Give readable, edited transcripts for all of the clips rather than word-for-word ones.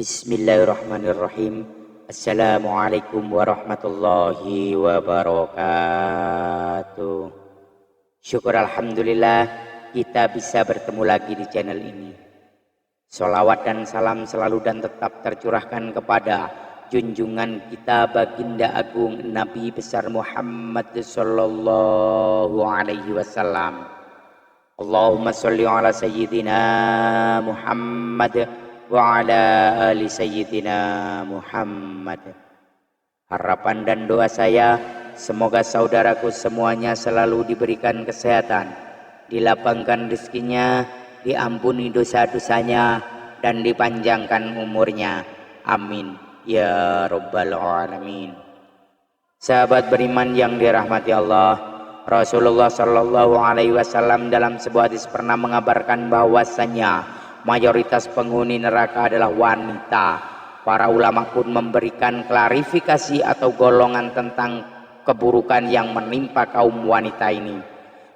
Bismillahirrahmanirrahim. Assalamualaikum warahmatullahi wabarakatuh. Syukur alhamdulillah kita bisa bertemu lagi di channel ini. Sholawat dan salam selalu dan tetap tercurahkan kepada junjungan kita baginda agung Nabi besar Muhammad sallallahu alaihi wasallam. Allahumma sholli ala sayyidina Muhammad wa ala ali sayyidina Muhammad. Harapan dan doa saya, semoga saudaraku semuanya selalu diberikan kesehatan, dilapangkan rezekinya, diampuni dosa-dosanya, dan dipanjangkan umurnya. Amin ya rabbal alamin. Sahabat beriman yang dirahmati Allah, Rasulullah sallallahu alaihi wasallam dalam sebuah hadis pernah mengabarkan bahwasanya mayoritas penghuni neraka adalah wanita. Para ulama pun memberikan klarifikasi atau golongan tentang keburukan yang menimpa kaum wanita ini.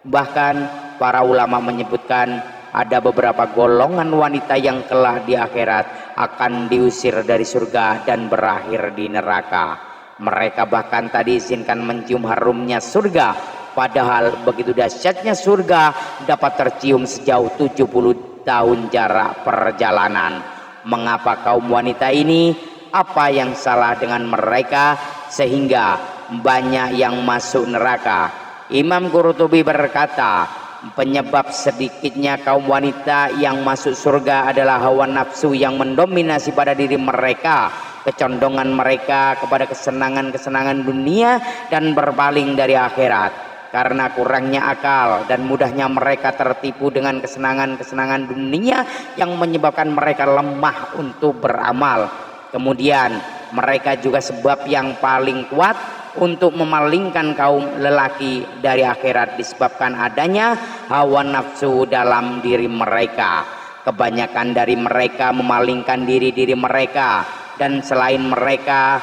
Bahkan para ulama menyebutkan ada beberapa golongan wanita yang kelak di akhirat akan diusir dari surga dan berakhir di neraka. Mereka bahkan tak diizinkan mencium harumnya surga, padahal begitu dahsyatnya surga dapat tercium sejauh 70 tahun jarak perjalanan. Mengapa kaum wanita ini, apa yang salah dengan mereka sehingga banyak yang masuk neraka? Imam Qurtubi berkata, penyebab sedikitnya kaum wanita yang masuk surga adalah hawa nafsu yang mendominasi pada diri mereka, kecondongan mereka kepada kesenangan-kesenangan dunia dan berpaling dari akhirat. Karena kurangnya akal dan mudahnya mereka tertipu dengan kesenangan-kesenangan dunia yang menyebabkan mereka lemah untuk beramal. Kemudian mereka juga sebab yang paling kuat untuk memalingkan kaum lelaki dari akhirat disebabkan adanya hawa nafsu dalam diri mereka. Kebanyakan dari mereka memalingkan diri mereka, dan selain mereka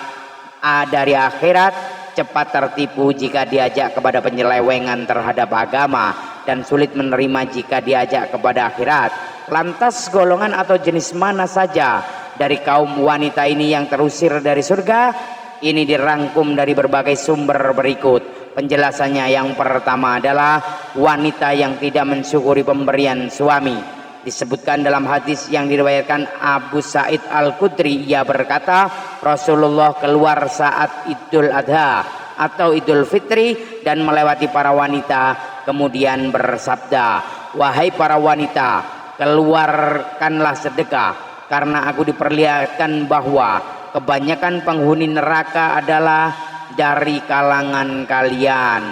dari akhirat cepat tertipu jika diajak kepada penyelewengan terhadap agama dan sulit menerima jika diajak kepada akhirat. Lantas golongan atau jenis mana saja dari kaum wanita ini yang terusir dari surga? Ini dirangkum dari berbagai sumber berikut. Penjelasannya, yang pertama adalah wanita yang tidak mensyukuri pemberian suami. Disebutkan dalam hadis yang diriwayatkan Abu Sa'id Al-Khudri, ia berkata, Rasulullah keluar saat Idul Adha atau Idul Fitri dan melewati para wanita, kemudian bersabda, wahai para wanita, keluarkanlah sedekah, karena aku diperlihatkan bahwa kebanyakan penghuni neraka adalah dari kalangan kalian.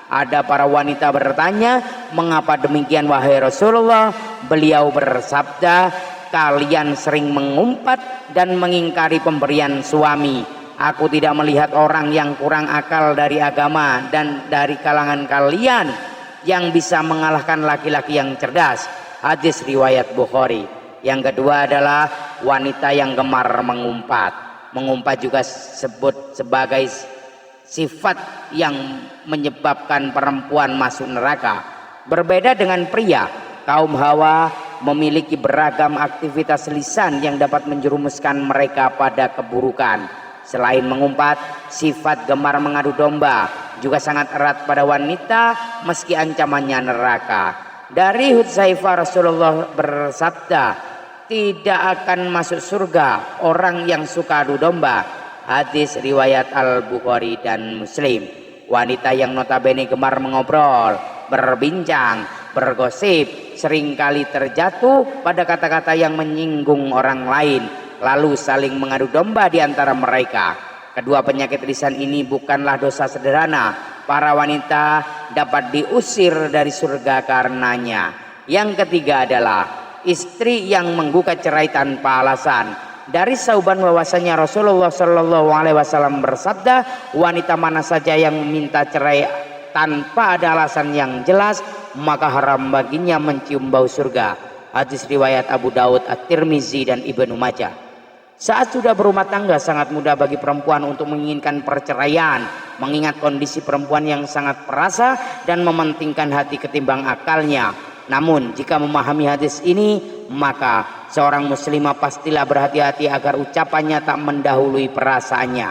Ada para wanita bertanya, mengapa demikian wahai Rasulullah? Beliau bersabda, kalian sering mengumpat dan mengingkari pemberian suami. Aku tidak melihat orang yang kurang akal dari agama dan dari kalangan kalian yang bisa mengalahkan laki-laki yang cerdas. Hadis riwayat Bukhari. Yang kedua adalah wanita yang gemar mengumpat. Mengumpat juga disebut sebagai sifat yang menyebabkan perempuan masuk neraka. Berbeda dengan pria, kaum Hawa memiliki beragam aktivitas lisan yang dapat menjerumuskan mereka pada keburukan. Selain mengumpat, sifat gemar mengadu domba juga sangat erat pada wanita meski ancamannya neraka. Dari Hudzaifah Rasulullah bersabda, tidak akan masuk surga orang yang suka adu domba. Hadis riwayat Al-Bukhari dan Muslim. Wanita yang notabene gemar mengobrol, berbincang, bergosip, seringkali terjatuh pada kata-kata yang menyinggung orang lain, lalu saling mengadu domba di antara mereka. Kedua penyakit lisan ini bukanlah dosa sederhana. Para wanita dapat diusir dari surga karenanya. Yang ketiga adalah istri yang menggugat cerai tanpa alasan. Dari Sauban bahwasanya Rasulullah Shallallahu Alaihi Wasallam bersabda, wanita mana saja yang meminta cerai tanpa ada alasan yang jelas, maka haram baginya mencium bau surga. Hadis riwayat Abu Daud, At-Tirmizi dan Ibnu Majah. Saat sudah berumah tangga sangat mudah bagi perempuan untuk menginginkan perceraian, mengingat kondisi perempuan yang sangat perasa dan mementingkan hati ketimbang akalnya. Namun jika memahami hadis ini, maka seorang muslimah pastilah berhati-hati agar ucapannya tak mendahului perasaannya.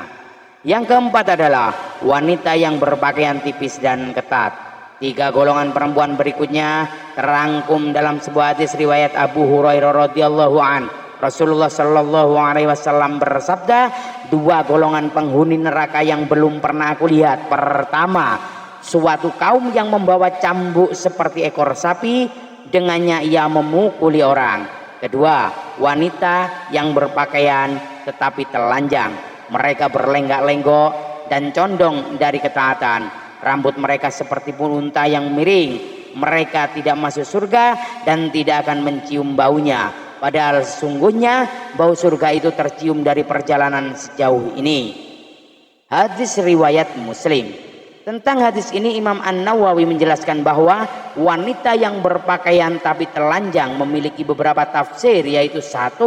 Yang keempat adalah wanita yang berpakaian tipis dan ketat. 3 golongan perempuan berikutnya terangkum dalam sebuah hadis riwayat Abu Hurairah radhiyallahu an. Rasulullah Shallallahu Alaihi Wasallam bersabda, 2 golongan penghuni neraka yang belum pernah aku lihat. Pertama, suatu kaum yang membawa cambuk seperti ekor sapi, dengannya ia memukuli orang. Kedua, wanita yang berpakaian tetapi telanjang. Mereka berlenggak-lenggok dan condong dari ketaatan. Rambut mereka seperti unta yang miring. Mereka tidak masuk surga dan tidak akan mencium baunya. Padahal sesungguhnya bau surga itu tercium dari perjalanan sejauh ini. Hadis riwayat Muslim. Tentang hadis ini Imam An-Nawawi menjelaskan bahwa wanita yang berpakaian tapi telanjang memiliki beberapa tafsir, yaitu 1,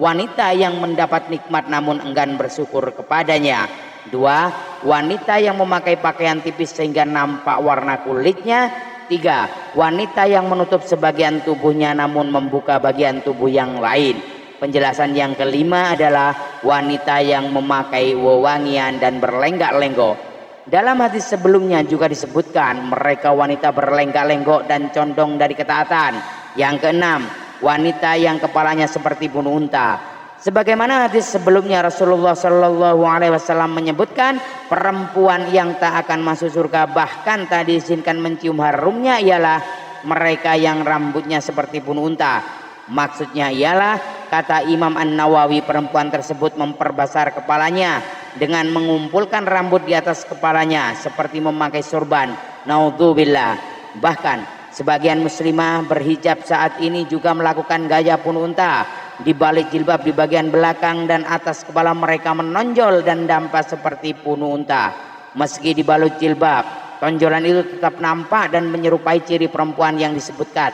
wanita yang mendapat nikmat namun enggan bersyukur kepadanya. 2, wanita yang memakai pakaian tipis sehingga nampak warna kulitnya. 3, wanita yang menutup sebagian tubuhnya namun membuka bagian tubuh yang lain. Penjelasan yang kelima adalah wanita yang memakai wewangian dan berlenggak-lenggok. Dalam hadis sebelumnya juga disebutkan mereka wanita berlenggak-lenggok dan condong dari ketaatan. Yang keenam, wanita yang kepalanya seperti bunuh unta. Sebagaimana hadis sebelumnya, Rasulullah Shallallahu Alaihi Wasallam menyebutkan perempuan yang tak akan masuk surga bahkan tak diizinkan mencium harumnya ialah mereka yang rambutnya seperti bunuh unta. Maksudnya ialah, kata Imam An-Nawawi, perempuan tersebut memperbesar kepalanya dengan mengumpulkan rambut di atas kepalanya seperti memakai sorban. Naudzubillah. Bahkan sebagian muslimah berhijab saat ini juga melakukan gaya bunuh unta. Di balik jilbab di bagian belakang dan atas kepala mereka menonjol dan dampak seperti bunuh unta. Meski dibalut jilbab, tonjolan itu tetap nampak dan menyerupai ciri perempuan yang disebutkan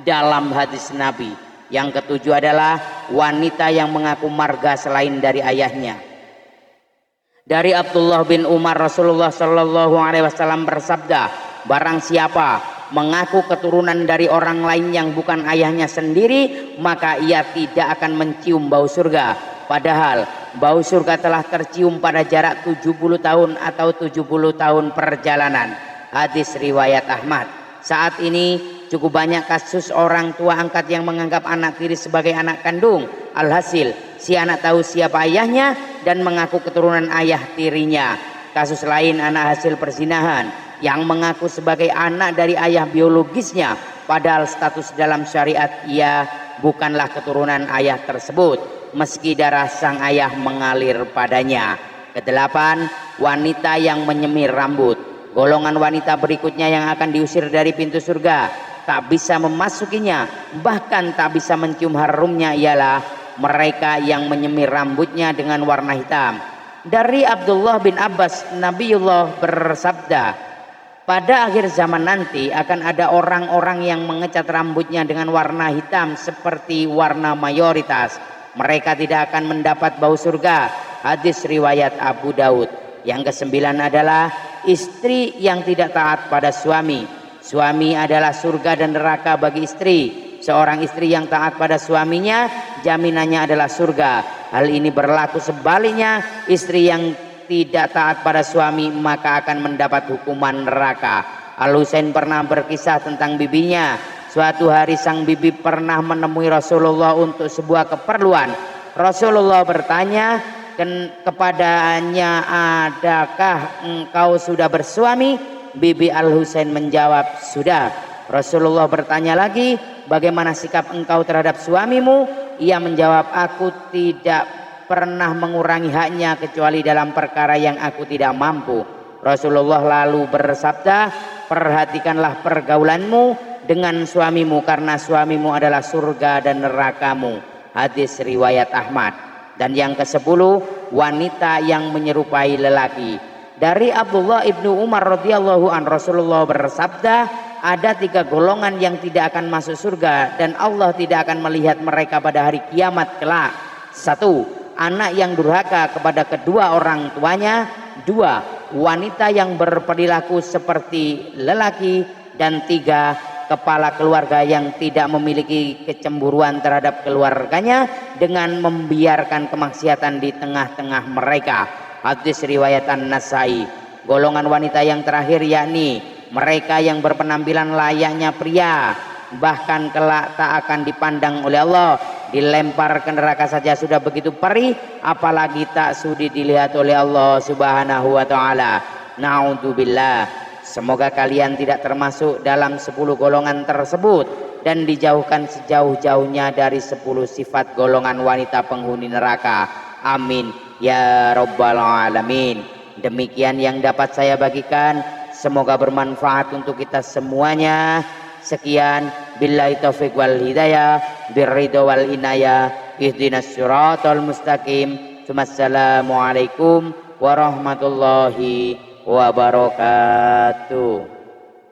dalam hadis Nabi. Yang ketujuh adalah wanita yang mengaku marga selain dari ayahnya. Dari Abdullah bin Umar, Rasulullah Shallallahu Alaihi Wasallam bersabda, barang siapa mengaku keturunan dari orang lain yang bukan ayahnya sendiri, maka ia tidak akan mencium bau surga. Padahal bau surga telah tercium pada jarak 70 tahun atau 70 tahun perjalanan. Hadis riwayat Ahmad. Saat ini cukup banyak kasus orang tua angkat yang menganggap anak tiri sebagai anak kandung. Alhasil si anak tahu siapa ayahnya dan mengaku keturunan ayah tirinya. Kasus lain, anak hasil perzinahan yang mengaku sebagai anak dari ayah biologisnya, padahal status dalam syariat ia bukanlah keturunan ayah tersebut meski darah sang ayah mengalir padanya. Kedelapan, wanita yang menyemir rambut. Golongan wanita berikutnya yang akan diusir dari pintu surga, tak bisa memasukinya, bahkan tak bisa mencium harumnya ialah mereka yang menyemir rambutnya dengan warna hitam. Dari Abdullah bin Abbas, Nabiullah bersabda, pada akhir zaman nanti akan ada orang-orang yang mengecat rambutnya dengan warna hitam seperti warna mayoritas. Mereka tidak akan mendapat bau surga. Hadis riwayat Abu Daud. Yang kesembilan adalah istri yang tidak taat pada suami. Suami adalah surga dan neraka bagi istri. Seorang istri yang taat pada suaminya, jaminannya adalah surga. Hal ini berlaku sebaliknya, istri yang tidak taat pada suami maka akan mendapat hukuman neraka. Al-Husain pernah berkisah tentang bibinya. Suatu hari sang bibi pernah menemui Rasulullah untuk sebuah keperluan. Rasulullah bertanya kepadanya, adakah engkau sudah bersuami? Bibi Al-Husain menjawab, sudah. Rasulullah bertanya lagi, bagaimana sikap engkau terhadap suamimu? Ia menjawab, aku tidak pernah mengurangi haknya kecuali dalam perkara yang aku tidak mampu. Rasulullah lalu bersabda, perhatikanlah pergaulanmu dengan suamimu karena suamimu adalah surga dan nerakamu. Hadis riwayat Ahmad. Dan yang ke-10, wanita yang menyerupai lelaki. Dari Abdullah ibnu Umar radhiyallahu an, Rasulullah bersabda, ada 3 golongan yang tidak akan masuk surga dan Allah tidak akan melihat mereka pada hari kiamat kelak. 1, anak yang durhaka kepada kedua orang tuanya. 2, wanita yang berperilaku seperti lelaki. Dan 3, kepala keluarga yang tidak memiliki kecemburuan terhadap keluarganya dengan membiarkan kemaksiatan di tengah-tengah mereka. Hadis riwayat An-Nasai. Golongan wanita yang terakhir yakni mereka yang berpenampilan layaknya pria, bahkan kelak tak akan dipandang oleh Allah, dilempar ke neraka saja sudah begitu perih, apalagi tak sudi dilihat oleh Allah Subhanahu wa taala. Naudzubillah. Semoga kalian tidak termasuk dalam 10 golongan tersebut dan dijauhkan sejauh-jauhnya dari 10 sifat golongan wanita penghuni neraka. Amin ya rabbal alamin. Demikian yang dapat saya bagikan, semoga bermanfaat untuk kita semuanya. Sekian, billahi taufiq wal hidayah, birridho wal inayah, ihdinas siratal mustaqim. Wassalamualaikum warahmatullahi wabarakatuh.